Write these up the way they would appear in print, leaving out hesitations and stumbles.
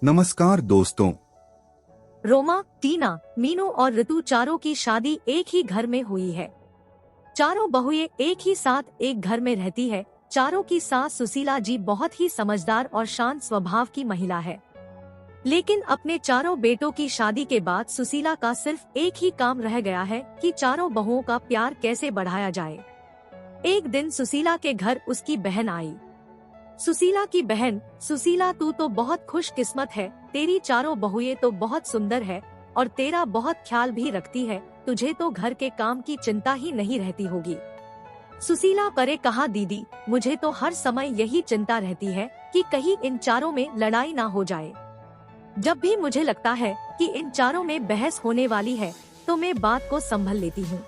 नमस्कार दोस्तों। रोमा, टीना, मीनू और ऋतु चारों की शादी एक ही घर में हुई है। चारों बहुएं एक ही साथ एक घर में रहती है। चारों की सास सुशीला जी बहुत ही समझदार और शांत स्वभाव की महिला है। लेकिन अपने चारों बेटों की शादी के बाद सुशीला का सिर्फ एक ही काम रह गया है कि चारों बहुओं का प्यार कैसे बढ़ाया जाए। एक दिन सुशीला के घर उसकी बहन आई। सुशीला की बहन, सुशीला तू तो बहुत खुशकिस्मत है, तेरी चारों बहुएं तो बहुत सुंदर है और तेरा बहुत ख्याल भी रखती है, तुझे तो घर के काम की चिंता ही नहीं रहती होगी। सुशीला परे कहा, दीदी मुझे तो हर समय यही चिंता रहती है कि कहीं इन चारों में लड़ाई ना हो जाए। जब भी मुझे लगता है कि इन चारों में बहस होने वाली है तो मैं बात को संभल लेती हूँ।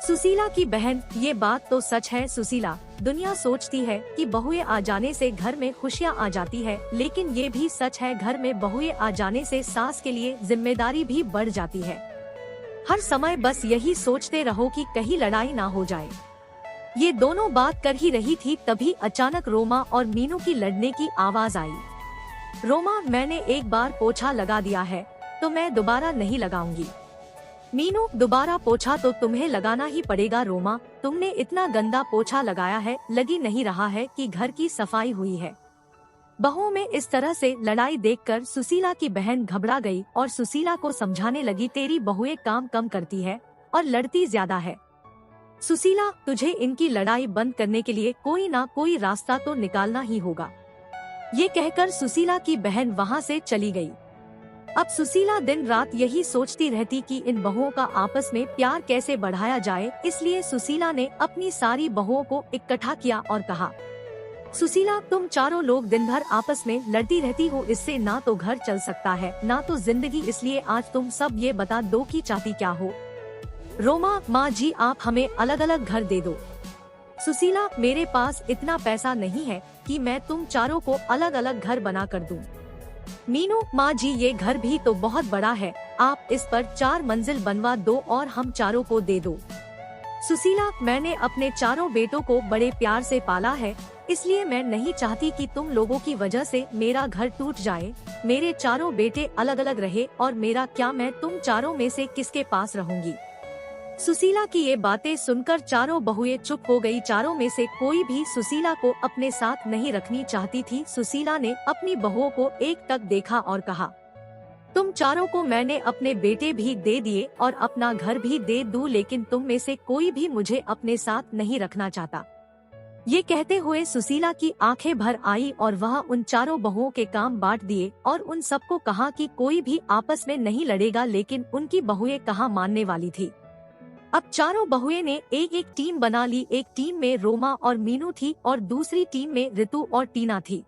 सुशीला की बहन, ये बात तो सच है सुशीला, दुनिया सोचती है कि बहुएं आ जाने से घर में खुशियाँ आ जाती है, लेकिन ये भी सच है घर में बहुएं आ जाने से सास के लिए जिम्मेदारी भी बढ़ जाती है। हर समय बस यही सोचते रहो कि कहीं लड़ाई ना हो जाए। ये दोनों बात कर ही रही थी, तभी अचानक रोमा और मीनू की लड़ने की आवाज आई। रोमा, मैंने एक बार पोछा लगा दिया है तो मैं दोबारा नहीं लगाऊंगी। मीनू, दोबारा पोछा तो तुम्हें लगाना ही पड़ेगा रोमा, तुमने इतना गंदा पोछा लगाया है, लगी नहीं रहा है कि घर की सफाई हुई है। बहुओं में इस तरह से लड़ाई देखकर सुशीला की बहन घबरा गई और सुशीला को समझाने लगी, तेरी बहुएं काम कम करती है और लड़ती ज्यादा है। सुशीला, तुझे इनकी लड़ाई बंद करने के लिए कोई ना कोई रास्ता तो निकालना ही होगा। ये कहकर सुशीला की बहन वहाँ से चली गई। अब सुशीला दिन रात यही सोचती रहती कि इन बहुओं का आपस में प्यार कैसे बढ़ाया जाए, इसलिए सुशीला ने अपनी सारी बहुओं को इकट्ठा किया और कहा, सुशीला, तुम चारों लोग दिन भर आपस में लड़ती रहती हो, इससे ना तो घर चल सकता है ना तो जिंदगी, इसलिए आज तुम सब ये बता दो कि चाहती क्या हो। रोमा, माँ जी आप हमें अलग अलग घर दे दो। सुशीला, मेरे पास इतना पैसा नहीं है कि मैं तुम चारों को अलग अलग घर बना कर दूं। मीनू, माँ जी ये घर भी तो बहुत बड़ा है, आप इस पर 4 मंजिल बनवा दो और हम चारों को दे दो। सुशीला, मैंने अपने चारों बेटों को बड़े प्यार से पाला है, इसलिए मैं नहीं चाहती कि तुम लोगों की वजह से मेरा घर टूट जाए। मेरे चारों बेटे अलग अलग रहे और मेरा क्या, मैं तुम चारों में से किसके पास रहूंगी। सुशीला की ये बातें सुनकर चारों बहुएं चुप हो गई। चारों में से कोई भी सुशीला को अपने साथ नहीं रखनी चाहती थी। सुशीला ने अपनी बहुओं को एक टक देखा और कहा, तुम चारों को मैंने अपने बेटे भी दे दिए और अपना घर भी दे दूं, लेकिन तुम में से कोई भी मुझे अपने साथ नहीं रखना चाहता। ये कहते हुए सुशीला की आंखें भर आई और वह उन चारों बहुओं के काम बांट दिए और उन सबको कहा कि कोई भी आपस में नहीं लड़ेगा, लेकिन उनकी बहुएं कहाँ मानने वाली थी। अब चारों बहुएं ने एक एक टीम बना ली। एक टीम में रोमा और मीनू थी और दूसरी टीम में ऋतु और टीना थी।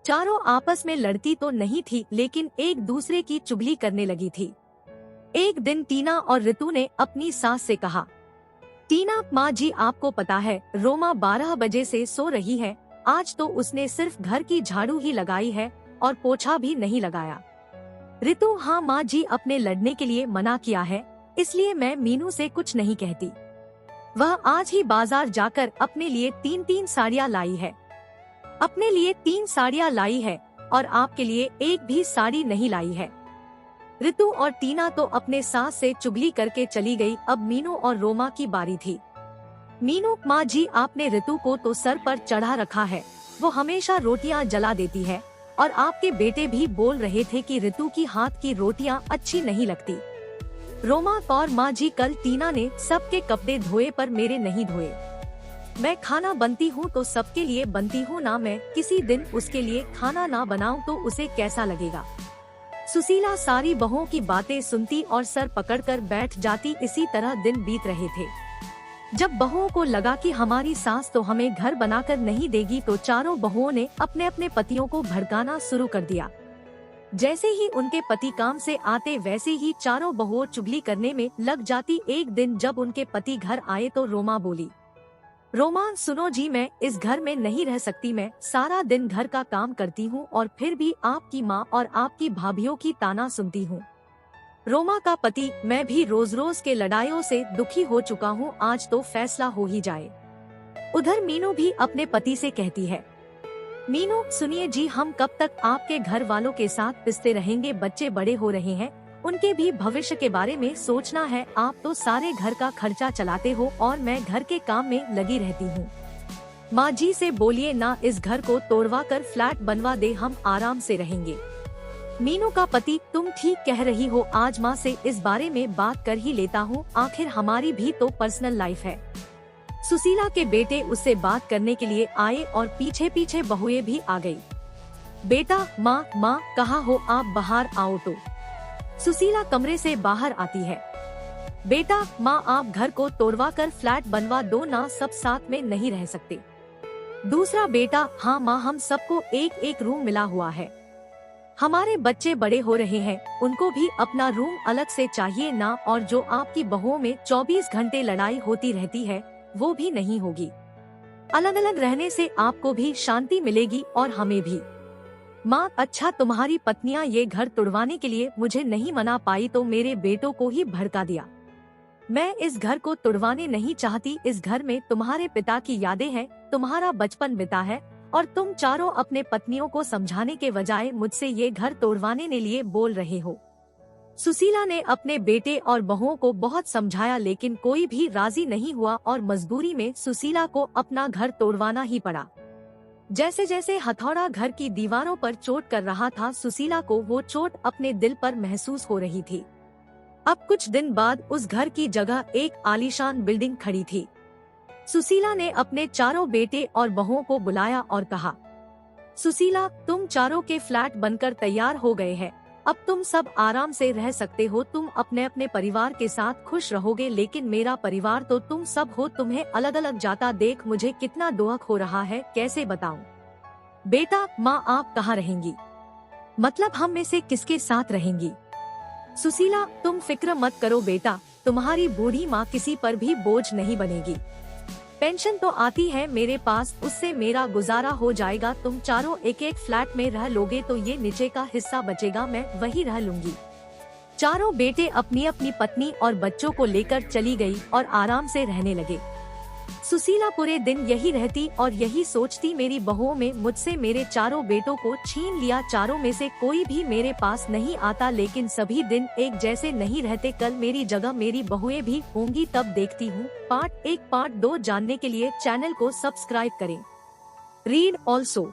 चारों आपस में लड़ती तो नहीं थी, लेकिन एक दूसरे की चुगली करने लगी थी। एक दिन टीना और ऋतु ने अपनी सास से कहा, टीना, माँ जी आपको पता है रोमा 12 बजे से सो रही है, आज तो उसने सिर्फ घर की झाड़ू ही लगाई है और पोछा भी नहीं लगाया। ऋतु, हाँ माँ जी, अपने लड़ने के लिए मना किया है, इसलिए मैं मीनू से कुछ नहीं कहती। वह आज ही बाजार जाकर अपने लिए 3-3 साड़ियाँ लाई है। अपने लिए 3 साड़ियाँ लाई है और आपके लिए एक भी साड़ी नहीं लाई है। ऋतु और टीना तो अपने सास से चुगली करके चली गई। अब मीनू और रोमा की बारी थी। मीनू, माँ जी आपने ऋतु को तो सर पर चढ़ा रखा है, वो हमेशा रोटियां जला देती है और आपके बेटे भी बोल रहे थे कि ऋतु की हाथ की रोटियां अच्छी नहीं लगती। रोमा और माँ जी, कल टीना ने सबके कपड़े धोए पर मेरे नहीं धोए। मैं खाना बनती हूँ तो सबके लिए बनती हूँ ना, मैं किसी दिन उसके लिए खाना ना बनाऊँ तो उसे कैसा लगेगा। सुशीला सारी बहुओं की बातें सुनती और सर पकड़कर बैठ जाती। इसी तरह दिन बीत रहे थे। जब बहुओं को लगा कि हमारी सास तो हमें घर बनाकर नहीं देगी, तो चारों बहुओं ने अपने अपने पतियों को भड़काना शुरू कर दिया। जैसे ही उनके पति काम से आते वैसे ही चारों बहुओं चुगली करने में लग जाती। एक दिन जब उनके पति घर आए तो रोमा बोली, रोमा सुनो जी, मैं इस घर में नहीं रह सकती, मैं सारा दिन घर का काम करती हूँ और फिर भी आपकी माँ और आपकी भाभीियों की ताना सुनती हूँ। रोमा का पति, मैं भी रोज रोज के लड़ाइयों से दुखी हो चुका हूँ, आज तो फैसला हो ही जाए। उधर मीनू भी अपने पति से कहती है, मीनू सुनिए जी, हम कब तक आपके घर वालों के साथ पिसते रहेंगे? बच्चे बड़े हो रहे हैं, उनके भी भविष्य के बारे में सोचना है। आप तो सारे घर का खर्चा चलाते हो और मैं घर के काम में लगी रहती हूँ। माँ जी से बोलिए ना, इस घर को तोड़वा कर फ्लैट बनवा दे, हम आराम से रहेंगे। मीनू का पति, तुम ठीक कह रही हो, आज माँ से इस बारे में बात कर ही लेता हूँ, आखिर हमारी भी तो पर्सनल लाइफ है। सुशीला के बेटे उससे बात करने के लिए आए और पीछे पीछे बहुएं भी आ गई। बेटा, माँ कहाँ हो आप? बाहर आओ तो। सुशीला कमरे से बाहर आती है। बेटा, माँ आप घर को तोड़वा कर फ्लैट बनवा दो ना, सब साथ में नहीं रह सकते। दूसरा बेटा, हाँ माँ, हम सबको एक एक रूम मिला हुआ है, हमारे बच्चे बड़े हो रहे हैं, उनको भी अपना रूम अलग से चाहिए ना, और जो आपकी बहुओं में 24 घंटे लड़ाई होती रहती है वो भी नहीं होगी। अलग अलग रहने से आपको भी शांति मिलेगी और हमें भी। माँ, अच्छा तुम्हारी पत्नियाँ ये घर तुड़वाने के लिए मुझे नहीं मना पाई तो मेरे बेटों को ही भड़का दिया। मैं इस घर को तुड़वाने नहीं चाहती, इस घर में तुम्हारे पिता की यादें हैं, तुम्हारा बचपन बिता है, और तुम चारों अपने पत्नियों को समझाने के बजाय मुझसे ये घर तोड़वाने के लिए बोल रहे हो। सुशीला ने अपने बेटे और बहुओं को बहुत समझाया लेकिन कोई भी राजी नहीं हुआ और मजबूरी में सुशीला को अपना घर तोड़वाना ही पड़ा। जैसे जैसे हथौड़ा घर की दीवारों पर चोट कर रहा था, सुशीला को वो चोट अपने दिल पर महसूस हो रही थी। अब कुछ दिन बाद उस घर की जगह एक आलीशान बिल्डिंग खड़ी थी। सुशीला ने अपने चारों बेटे और बहुओं को बुलाया और कहा, सुशीला, तुम चारों के फ्लैट बनकर तैयार हो गए हैं, अब तुम सब आराम से रह सकते हो। तुम अपने अपने परिवार के साथ खुश रहोगे, लेकिन मेरा परिवार तो तुम सब हो, तुम्हें अलग अलग जाता देख मुझे कितना दुख हो रहा है, कैसे बताऊं। बेटा, माँ आप कहाँ रहेंगी? मतलब हम में से किसके साथ रहेंगी? सुशीला, तुम फिक्र मत करो बेटा, तुम्हारी बूढ़ी माँ किसी पर भी बोझ नहीं बनेगी। पेंशन तो आती है मेरे पास, उससे मेरा गुजारा हो जाएगा। तुम चारों एक एक फ्लैट में रह लोगे तो ये नीचे का हिस्सा बचेगा, मैं वही रह लूंगी। चारों बेटे अपनी अपनी पत्नी और बच्चों को लेकर चली गई और आराम से रहने लगे। सुशीला पूरे दिन यही रहती और यही सोचती, मेरी बहुओं में मुझसे मेरे चारों बेटों को छीन लिया, चारों में से कोई भी मेरे पास नहीं आता, लेकिन सभी दिन एक जैसे नहीं रहते। कल मेरी जगह मेरी बहुएं भी होंगी, तब देखती हूँ। पार्ट 1 पार्ट 2 जानने के लिए चैनल को सब्सक्राइब करें। Read also.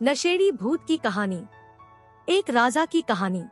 नशेड़ी भूत की कहानी। एक राजा की कहानी।